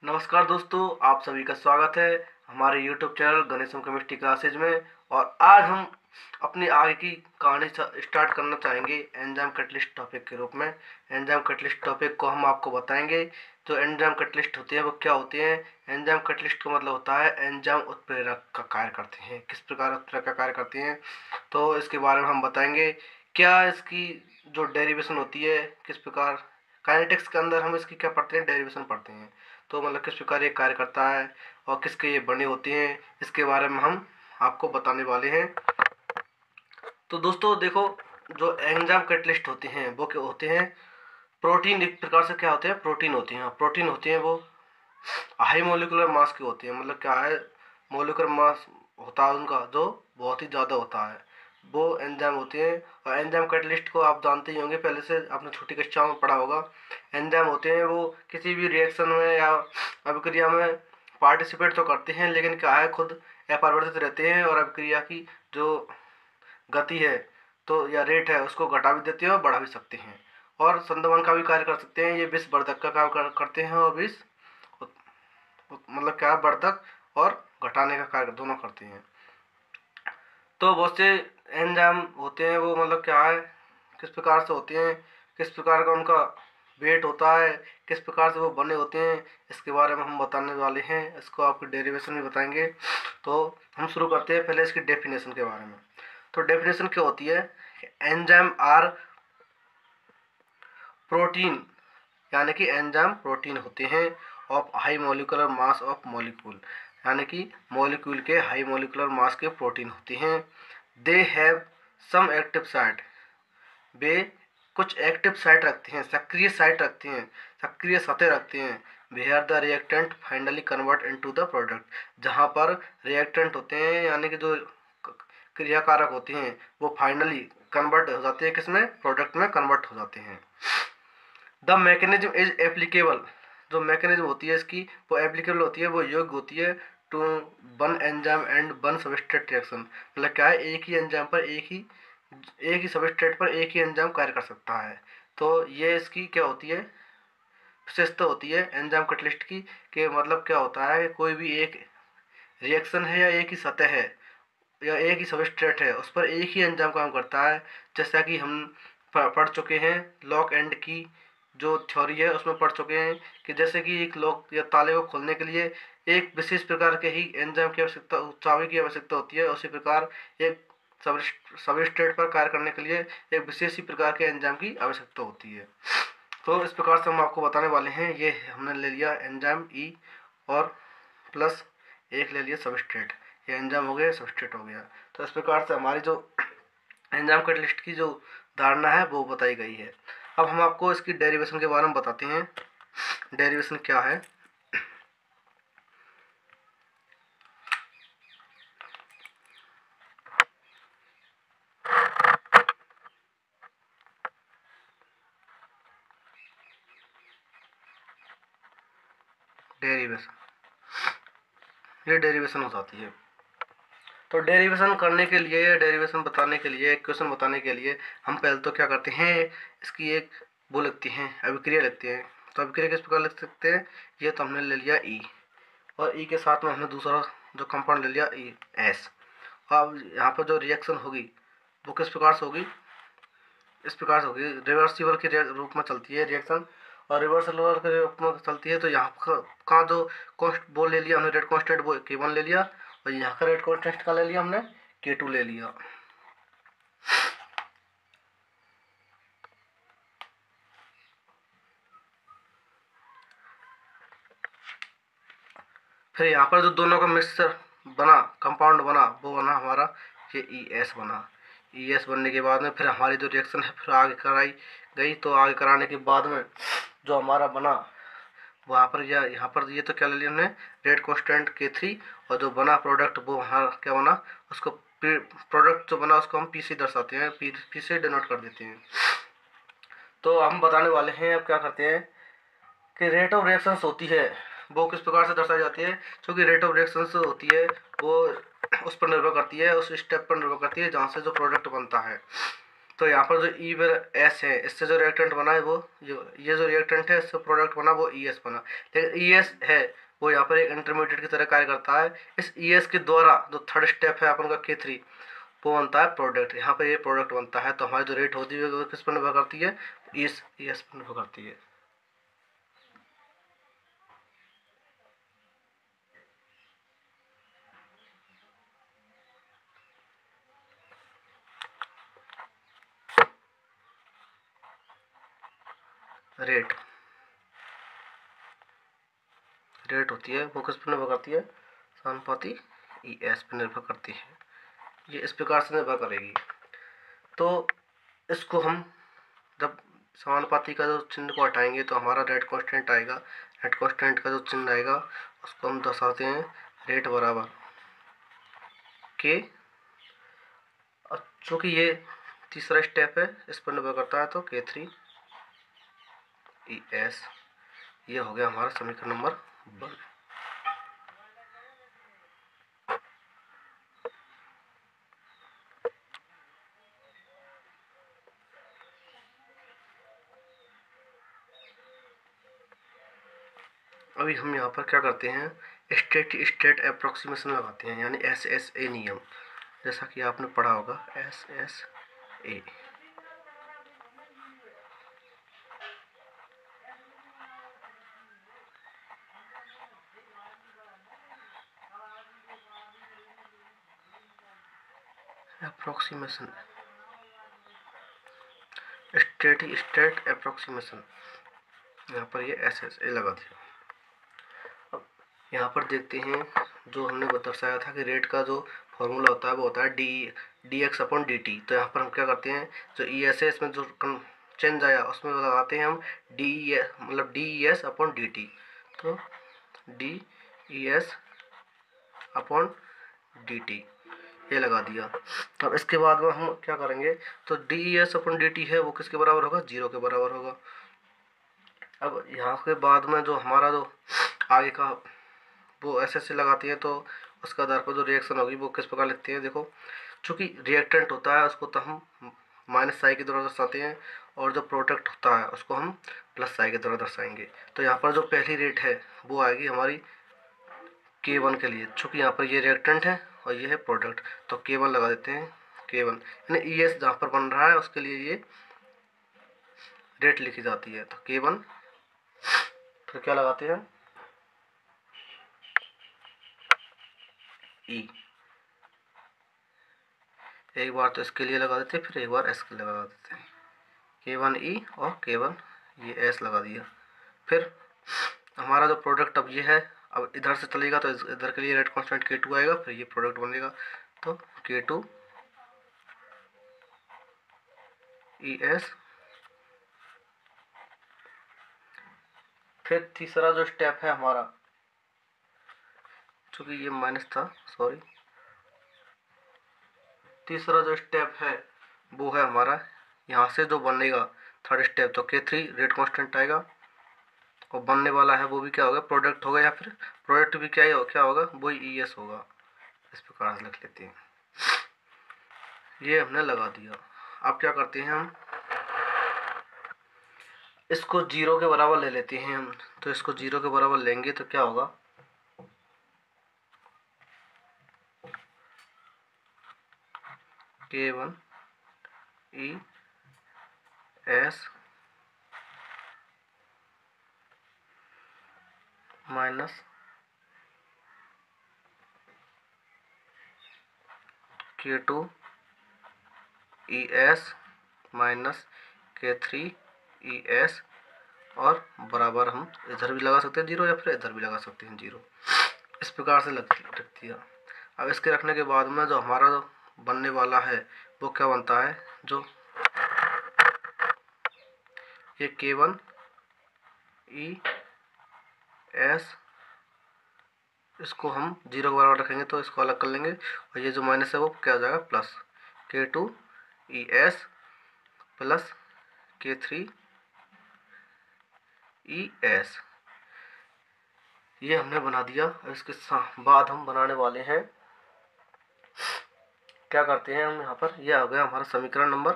नमस्कार दोस्तों, आप सभी का स्वागत है हमारे YouTube channel Ganesham chemistry classes में। और आज हम अपनी आगे की कहानी स्टार्ट करना चाहेंगे एंजाइम कैटलिस्ट टॉपिक के रूप में। एंजाइम कैटलिस्ट टॉपिक को हम आपको बताएंगे। जो एंजाइम कैटलिस्ट होते हैं वो क्या होते हैं। एंजाइम कैटलिस्ट का मतलब होता है एंजाइम उत्प्रेरक का कार्य करते हैं। किस प्रकार उत्प्रेरक का कार्य करते हैं तो इसके बारे में हम बताएंगे। क्या इसकी जो डेरिवेशन होती है, किस प्रकार काइनेटिक्स के अंदर हम इसकी क्या पढ़ते हैं, डेरिवेशन पढ़ते हैं। तो मतलब किस प्रकार ये कार्य करता है और किसके ये बने होते हैं, इसके बारे में हम आपको बताने वाले हैं। तो दोस्तों देखो, जो एंजाइम कैटलिस्ट होते हैं वो क्या होते हैं। प्रोटीन एक प्रकार से क्या होते हैं, प्रोटीन होते हैं। प्रोटीन होते हैं वो हाई मोलिकुलर मास के होते हैं। मतलब क्या है, मोलिकुलर मास होता है उनका जो बहुत ही ज़्यादा होता है, वो एंजाइम होते हैं। और एंजाइम कैटलिस्ट को आप जानते ही होंगे, पहले से आपने छोटी कक्षाओं में पढ़ा होगा। एंजाइम होते हैं वो किसी भी रिएक्शन में या अभिक्रिया में पार्टिसिपेट तो करते हैं, लेकिन क्या है, खुद अपरिवर्तित रहते हैं और अभिक्रिया की जो गति है तो या रेट है उसको घटा भी देते हैं और बढ़ा भी सकते हैं। और संदमन का भी कार्य कर सकते हैं। ये विषवर्धक का काम करते हैं और विष मतलब क्या, वर्धक और घटाने का कार्य दोनों करते हैं। तो बहुत से एंजाइम होते हैं वो मतलब क्या है, किस प्रकार से होते हैं, किस प्रकार का उनका वेट होता है, किस प्रकार से वो बने होते हैं, इसके बारे में हम बताने वाले हैं। इसको आपको डेरिवेशन भी बताएंगे। तो हम शुरू करते हैं पहले इसकी डेफिनेशन के बारे में। तो डेफिनेशन क्या होती है, एंजाइम आर प्रोटीन, यानी कि एंजाइम प्रोटीन होते हैं of high molecular mass of molecule, यानी कि मॉलिक्यूल के हाई मोलिकुलर मास के प्रोटीन होते हैं। They have some active site, वे कुछ एक्टिव साइट रखते हैं, सक्रिय साइट रखते हैं, सक्रिय सतह रखते हैं। Where the reactant finally convert into the product, जहाँ पर रिएक्टेंट होते हैं यानी कि जो क्रियाकारक होते हैं वो फाइनली कन्वर्ट हो जाते हैं, किसमें, प्रोडक्ट में कन्वर्ट हो जाते हैं। द मैकेनिज्म इज एप्लीकेबल, जो मैकेनिज्म होती है इसकी वो एप्लीकेबल होती है, वो योग्य होती है to one enzyme and one substrate reaction. मतलब क्या है, एक ही एंजाइम पर एक ही सबस्ट्रेट पर एक ही एंजाइम कार्य कर सकता है। तो ये इसकी क्या होती है, विशेषता होती है एंजाइम कैटलिस्ट की। कि मतलब क्या होता है, कोई भी एक रिएक्शन है या एक ही सतह है या एक ही सबस्ट्रेट है, उस पर एक ही एंजाइम काम करता है। जैसा कि हम पढ़ चुके हैं, लॉक एंड की जो थ्योरी है उसमें पढ़ चुके हैं कि जैसे कि एक लॉक या ताले को खोलने के लिए एक विशेष प्रकार के ही एंजाइम की आवश्यकता, चाबी की आवश्यकता होती है, उसी प्रकार एक सबस्ट्रेट पर कार्य करने के लिए एक विशेष ही प्रकार के एंजाइम की आवश्यकता होती है। तो इस प्रकार से हम आपको बताने वाले हैं। ये हमने ले लिया एंजाइम ई और प्लस एक ले लिया सबस्ट्रेट, ये एंजाइम हो गया, सबस्ट्रेट हो गया। तो इस प्रकार से हमारी जो एंजाइम कैटलिस्ट की जो धारणा है वो बताई गई है। अब हम आपको इसकी डेरिवेशन के बारे में बताते हैं। डेरिवेशन क्या है। डेरिवेशन, ये डेरिवेशन हो जाती है। तो डेरिवेशन करने के लिए, डेरिवेशन बताने के लिए, क्वेश्चन बताने के लिए हम पहले तो क्या करते हैं, इसकी एक वो लिखते हैं, अभिक्रिया लिखते हैं। तो अभिक्रिया किस प्रकार लिख सकते हैं, ये तो हमने ले लिया ई, और ई के साथ में हमने दूसरा जो कंपाउंड ले लिया ई एस। अब यहाँ पर जो रिएक्शन होगी वो किस प्रकार से होगी, इस प्रकार से होगी, रिवर्सिबल के रूप में चलती है रिएक्शन। और रिवर्सिबल के रूप में चलती है तो यहाँ का जो कॉन्स्ट वो ले लिया हमने, रेट कॉन्स्टेंट वो K1 ले लिया, और यहाँ का रेट कॉन्स्टेंट का ले लिया हमने, K2 ले लिया। फिर यहाँ पर जो दोनों का मिक्सचर बना, कंपाउंड बना, वो बना हमारा ये ES बना। ES बनने के बाद में फिर हमारी जो रिएक्शन है फिर आगे कराई गई। तो आगे कराने के बाद में जो हमारा बना वहाँ पर या यहाँ पर ये तो क्या ले लिया हमने, रेट कॉन्स्टेंट K3, और जो बना प्रोडक्ट वो वहाँ क्या बना, उसको प्रोडक्ट जो बना उसको हम P से दर्शाते हैं, P से डिनोट कर देते हैं। तो हम बताने वाले हैं अब क्या करते हैं कि रेट ऑफ रिएक्शंस होती है वो किस प्रकार से दर्शाई जाती है। क्योंकि रेट ऑफ रिएक्शंस होती है वो उस पर निर्भर करती है, उस स्टेप पर निर्भर करती है जहाँ से जो प्रोडक्ट बनता है। तो यहाँ पर जो ई वर एस है, इससे जो रिएक्टेंट बना है वो ये जो रिएक्टेंट है इससे प्रोडक्ट बना वो ई एस बना। लेकिन ई एस है वो यहाँ पर एक इंटरमीडिएट की तरह कार्य करता है। इस ई एस के द्वारा जो थर्ड स्टेप है अपन का K3 वो बनता है प्रोडक्ट। यहाँ पर ये प्रोडक्ट बनता है, तो हमारी जो रेट होती है वो किस पर निर्भर करती है, इस ई एस पर निर्भर करती है। रेट रेट होती है वो किस पर निर्भर करती है, समानुपाती ई एस पर निर्भर करती है। ये इस प्रकार से निर्भर करेगी। तो इसको हम जब समानुपाती का जो चिन्ह को हटाएंगे तो हमारा रेट कांस्टेंट आएगा। रेट कांस्टेंट का जो चिन्ह आएगा उसको हम दर्शाते हैं रेट बराबर के। और चूँकि ये तीसरा स्टेप है इस पर निर्भर करता है तो K3 ई एस, ये हो गया हमारा समीकरण नंबर 1। अभी हम यहाँ पर क्या करते हैं, स्टेट स्टेट अप्रोक्सीमेशन लगाते हैं, यानी SSA नियम, जैसा कि आपने पढ़ा होगा SSA। Approximation, state state approximation, यहाँ पर ये SSA लगा दिया। अब यहाँ पर देखते हैं जो हमने दर्शाया था कि रेट का जो फॉर्मूला होता है वो होता है dx/dt। तो यहाँ पर हम क्या करते हैं, जो ई एस है इसमें जो चेंज आया उसमें लगाते हैं हम डी, मतलब DES/dt। तो DES/dt ये लगा दिया। अब इसके बाद में हम क्या करेंगे, तो DES/dt है वो किसके बराबर होगा, 0 के बराबर होगा। अब यहाँ के बाद में जो हमारा जो आगे का वो SSA लगाती है तो उसका आधार पर जो रिएक्शन होगी वो किस प्रकार लिखते हैं, देखो चूँकि रिएक्टेंट होता है उसको तो हम माइनस साई के द्वारा दर्शाते हैं, और जो प्रोडक्ट होता है उसको हम प्लस साई के द्वारा दर्शाएंगे। तो यहाँ पर जो पहली रेट है वो आएगी हमारी K1 के लिए, चूँकि यहाँ पर ये रिएक्टेंट है और ये है प्रोडक्ट, तो K1 लगा देते हैं। K1 यानी ई एस जहाँ पर बन रहा है उसके लिए ये रेट लिखी जाती है, तो K1 फिर क्या लगाते हैं ई, एक बार तो इसके लिए लगा देते हैं फिर एक बार एस के लिए लगा देते हैं, K1 ई और K1 ये एस लगा दिया। फिर हमारा जो प्रोडक्ट अब ये है, अब इधर से चलेगा तो इधर के लिए रेट कांस्टेंट K2 आएगा, फिर ये प्रोडक्ट बनेगा तो K2 ई एस। फिर तीसरा जो स्टेप है हमारा, चूँकि ये माइनस था, सॉरी, तीसरा जो स्टेप है वो है हमारा यहाँ से जो बनेगा थर्ड स्टेप, तो K3 रेट कांस्टेंट आएगा और बनने वाला है वो भी क्या होगा, प्रोडक्ट होगा, या फिर प्रोडक्ट भी क्या होगा वही ई एस होगा। इस प्रकार से लिख लेते हैं। ये हमने लगा दिया। अब क्या करते हैं, हम इसको 0 के बराबर ले लेते हैं हम। तो इसको 0 के बराबर लेंगे तो क्या होगा, K1 E S minus K2 E S minus K3 E S, और बराबर हम इधर भी लगा सकते हैं 0 या फिर इधर भी लगा सकते हैं 0। इस प्रकार से रख दिया। अब इसके रखने के बाद में जो हमारा जो बनने वाला है वो क्या बनता है, जो ये K1 ई एस, इसको हम 0 के बराबर रखेंगे तो इसको अलग कर लेंगे, और ये जो माइनस है वो क्या हो जाएगा plus, K2 E S plus K3 E S. ये हमने बना दिया। इसके बाद हम बनाने वाले हैं, क्या करते हैं हम यहाँ पर, यह हो गया हमारा समीकरण नंबर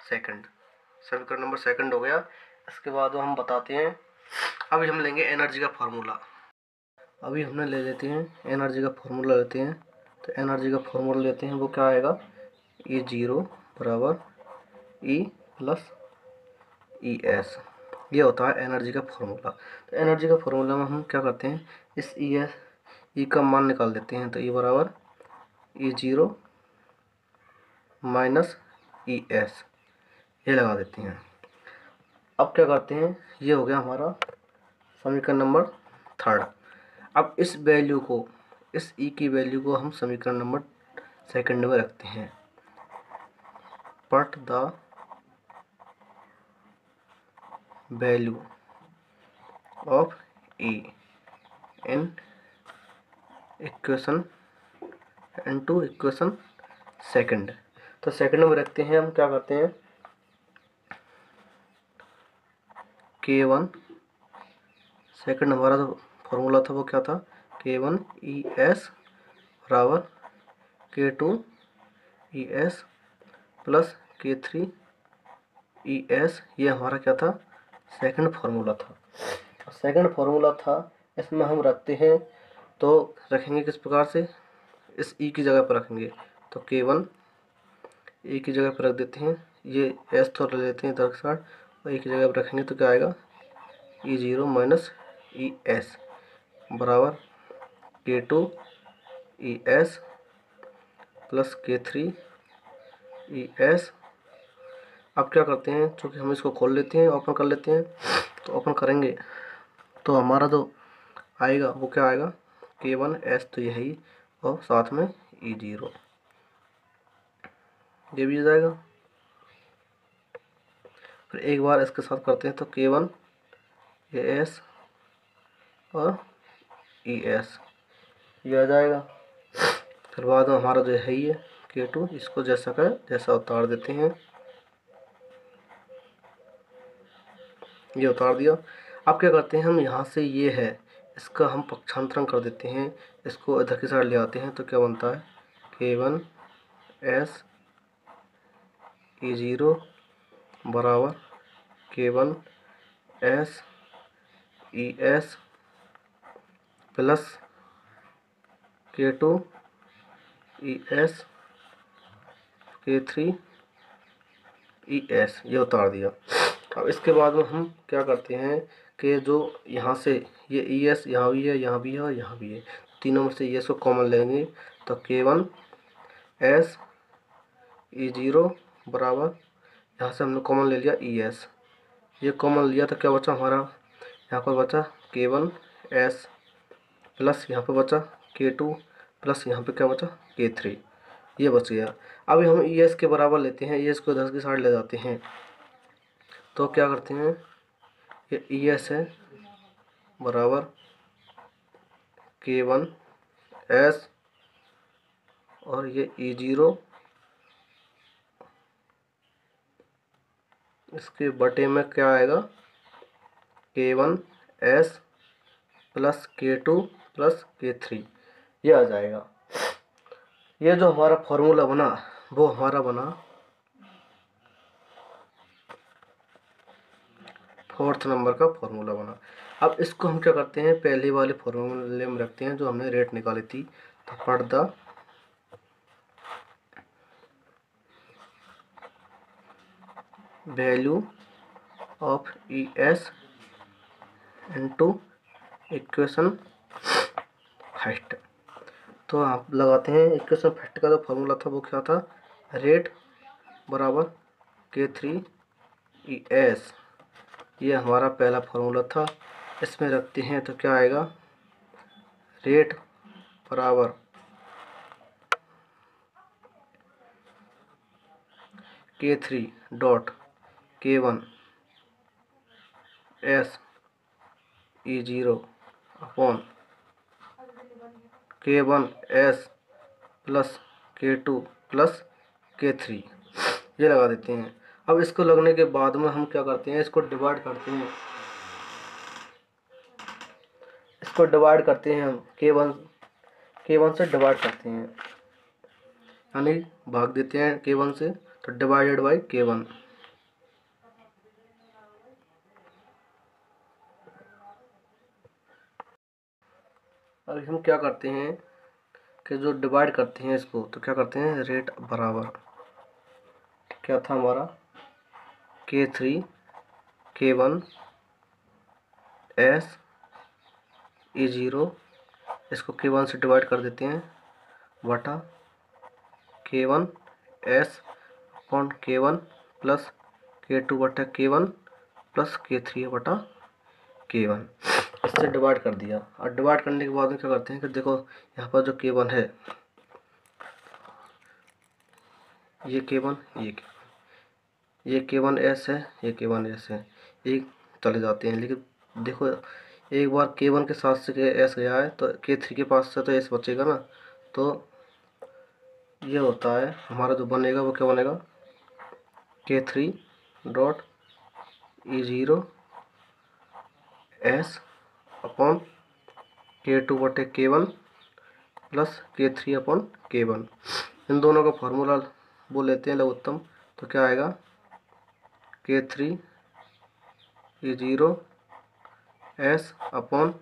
सेकंड। समीकरण नंबर सेकंड हो गया। इसके बाद हम बताते हैं, अभी हम लेंगे एनर्जी का फार्मूला। अभी हमने ले लेते हैं एनर्जी का फार्मूला लेते हैं। तो एनर्जी का फार्मूला लेते हैं, वो क्या आएगा, E0 बराबर E प्लस ई एस। ये होता है एनर्जी का फार्मूला। तो एनर्जी का फार्मूला में हम क्या करते हैं, इस ई का मान निकाल देते हैं। तो E बराबर E0 माइनस ई एस, ये लगा देते हैं। अब क्या करते हैं, ये हो गया हमारा समीकरण नंबर थर्ड। अब इस वैल्यू को, इस ई की वैल्यू को हम समीकरण नंबर सेकंड में रखते हैं। पट the value of E in equation into equation second. तो सेकंड में रखते हैं, हम क्या करते हैं, K1 सेकंड हमारा जो फॉर्मूला था वो क्या था, K1 ई एस बराबर K2 E S plus K3 E S. ये हमारा क्या था, सेकंड फार्मूला था। सेकंड फार्मूला था, इसमें हम रखते हैं, तो रखेंगे किस प्रकार से, इस ई की जगह पर रखेंगे। तो K1 ए की जगह पर रख देते हैं, ये एस थोड़ा ले लेते हैं इधर के साथ, और ए की जगह पर रखेंगे तो क्या आएगा, E0 माइनस ई एस बराबर K2 E S plus K3 E S. अब क्या करते हैं, चूँकि हम इसको खोल लेते हैं, ओपन कर लेते हैं। तो ओपन करेंगे तो हमारा जो आएगा वो क्या आएगा, K1 एस, तो यही, और साथ में E0, ये भी आ जाएगा। फिर एक बार इसके साथ करते हैं, तो K1 ए एस और ई एस, ये आ जाएगा। फिर बाद में हमारा जो है ये K2, इसको जैसा का जैसा उतार देते हैं, ये उतार दिया। अब क्या करते हैं, हम यहाँ से ये है, इसका हम पक्षांतरण कर देते हैं, इसको इधर की साइड ले आते हैं। तो क्या बनता है, K1 एस E0 बराबर K1 S E S plus K2 E S K3 E S, ये उतार दिया। अब इसके बाद में हम क्या करते हैं कि जो यहाँ से ये ई एस यहाँ भी है, यहाँ भी है और यहाँ भी है, तीनों में से ई एस को कॉमन लेंगे। तो K1 एस E0 बराबर, यहाँ से हमने कॉमन ले लिया ई एस, ये कॉमन लिया तो क्या बचा हमारा, यहाँ पर बचा K1 एस प्लस यहाँ पर बचा K2 प्लस यहाँ पे क्या बचा K3, ये बच गया। अभी हम ई एस के बराबर लेते हैं, ई एस को 10 की साइड ले जाते हैं। तो क्या करते हैं, ये ई एस है बराबर K1 एस और ये E0, इसके बटे में क्या आएगा, K1 S plus K2 plus K3, ये आ जाएगा। ये जो हमारा फॉर्मूला बना वो हमारा बना फोर्थ नंबर का फॉर्मूला बना। अब इसको हम क्या करते हैं, पहले वाले फॉर्मूले में रखते हैं जो हमने रेट निकाली थी। तो पढ़ the value of E S into equation first. तो आप लगाते हैं, इक्वेशन फर्स्ट का जो फॉर्मूला था वो क्या था, रेट बराबर K3 ई एस, ये हमारा पहला फार्मूला था। इसमें रखते हैं तो क्या आएगा, रेट बराबर K3 dot K1 S E0 upon K1 S plus K2 plus K3, ये लगा देते हैं। अब इसको लगने के बाद में हम क्या करते हैं, इसको डिवाइड करते हैं, इसको डिवाइड करते हैं हम K1 से डिवाइड करते हैं, यानी भाग देते हैं K1 से, तो डिवाइडेड बाई K1, अभी हम क्या करते हैं कि जो डिवाइड करते हैं इसको, तो क्या करते हैं, रेट बराबर क्या था हमारा, K3 K1 S E0, इसको K1 से डिवाइड कर देते हैं बटा K1 S upon K1 plus K2 बटा K1 प्लस K3 बटा K1, इससे डिवाइड कर दिया। और डिवाइड करने के बाद में क्या करते हैं कि देखो यहाँ पर जो K1 है, ये K1 ये K1 S है, ये K1 S है, ये चले जाते हैं। लेकिन देखो एक बार K1 के साथ से S गया है तो K3 के पास से तो S बचेगा ना, तो ये होता है हमारा जो बनेगा वो क्या बनेगा, K3 dot E0 S upon K2 बटे K1 plus K3 upon K1। इन दोनों का फॉर्मूला वो लेते हैं लघुत्तम, तो क्या आएगा, K3 E0 S upon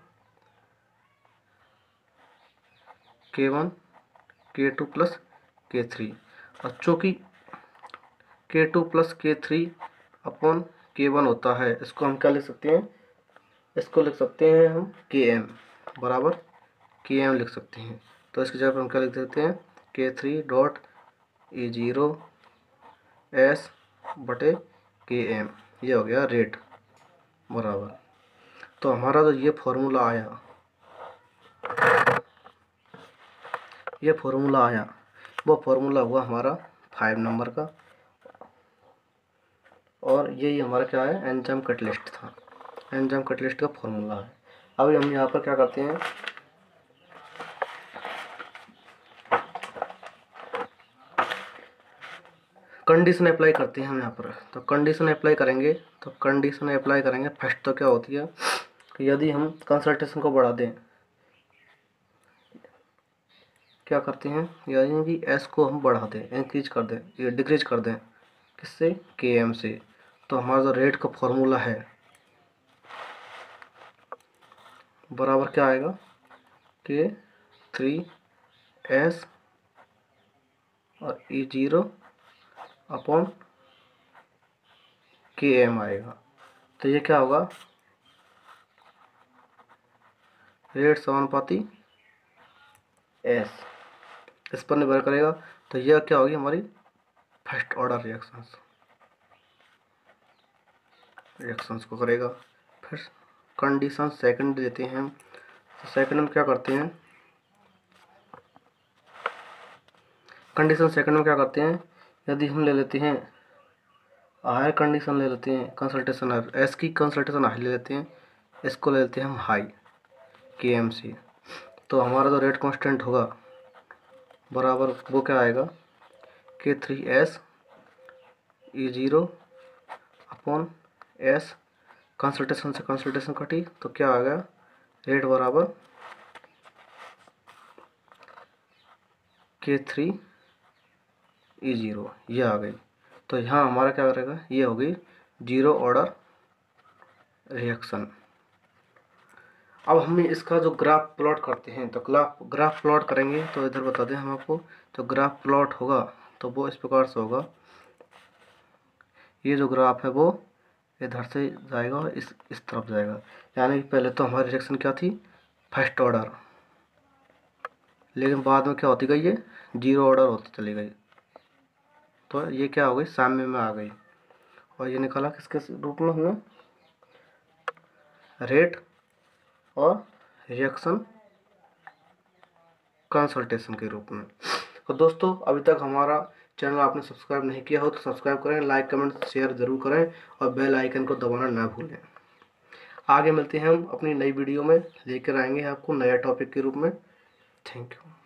K1 K2 plus K3। और चूँकि K2 plus K3 upon K1 होता है, इसको हम क्या लिख सकते हैं, इसको लिख सकते हैं हम Km बराबर Km लिख सकते हैं। तो इसकी जगह पर हम क्या लिख सकते हैं, K3 डॉट E0 S बटे Km, ये हो गया रेट बराबर। तो हमारा जो ये फॉर्मूला आया, वो फॉर्मूला हुआ हमारा 5 नंबर का, और यही हमारा क्या है, एंजाइम कैटलिस्ट था। एंजाइम कैटलिस्ट का फॉर्मूला है। अभी हम यहाँ पर क्या करते हैं, कंडीशन अप्लाई करते हैं हम यहाँ पर। तो कंडीशन अप्लाई करेंगे, फर्स्ट तो क्या होती है कि यदि हम कंसंट्रेशन को बढ़ा दें, क्या करते हैं, यानी कि एस को हम बढ़ा दें, इंक्रीज कर दें, ये डिक्रीज कर दें, किससे, Km से। तो हमारा जो रेट का फॉर्मूला है बराबर क्या आएगा, K3S और E0 अपॉन Km आएगा। तो ये क्या होगा, रेट समानुपाती S, इस पर निर्भर करेगा। तो यह क्या होगी हमारी फर्स्ट ऑर्डर रिएक्शंस को करेगा। फिर कंडीशन सेकंड देते हैं। तो सेकंड में क्या करते हैं, यदि हम ले लेते हैं हायर कंडीशन, ले लेते हैं कंसल्टेशन एस की कंसल्टेशन हाई ले लेते हैं, इसको ले लेते हैं हम हाई Km से। तो हमारा जो रेट कांस्टेंट होगा बराबर वो क्या आएगा, K3S E0 upon S, consultation से कंसल्टेशन कटी तो क्या आ गया, रेट बराबर K3 E0, ये आ गई। तो यहाँ हमारा क्या करेगा, ये होगी जीरो ऑर्डर रिएक्शन। अब हम इसका जो ग्राफ प्लॉट करते हैं, तो ग्राफ प्लॉट करेंगे तो इधर बता दें हम आपको, तो ग्राफ प्लॉट होगा तो वो इस प्रकार से होगा, ये जो ग्राफ है वो इधर से जाएगा और इस तरफ जाएगा। यानी कि पहले तो हमारी रिएक्शन क्या थी, फर्स्ट ऑर्डर, लेकिन बाद में क्या होती गई, ये जीरो ऑर्डर होती चली गई। तो ये क्या हो गई, साम्य में आ गई। और ये निकाला किसके रूप में हमने, रेट और रिएक्शन कंसल्टेशन के रूप में। तो दोस्तों अभी तक हमारा चैनल आपने सब्सक्राइब नहीं किया हो तो सब्सक्राइब करें, लाइक कमेंट शेयर ज़रूर करें और बेल आइकन को दबाना ना भूलें। आगे मिलते हैं हम अपनी नई वीडियो में, लेकर आएंगे आपको नया टॉपिक के रूप में। Thank you.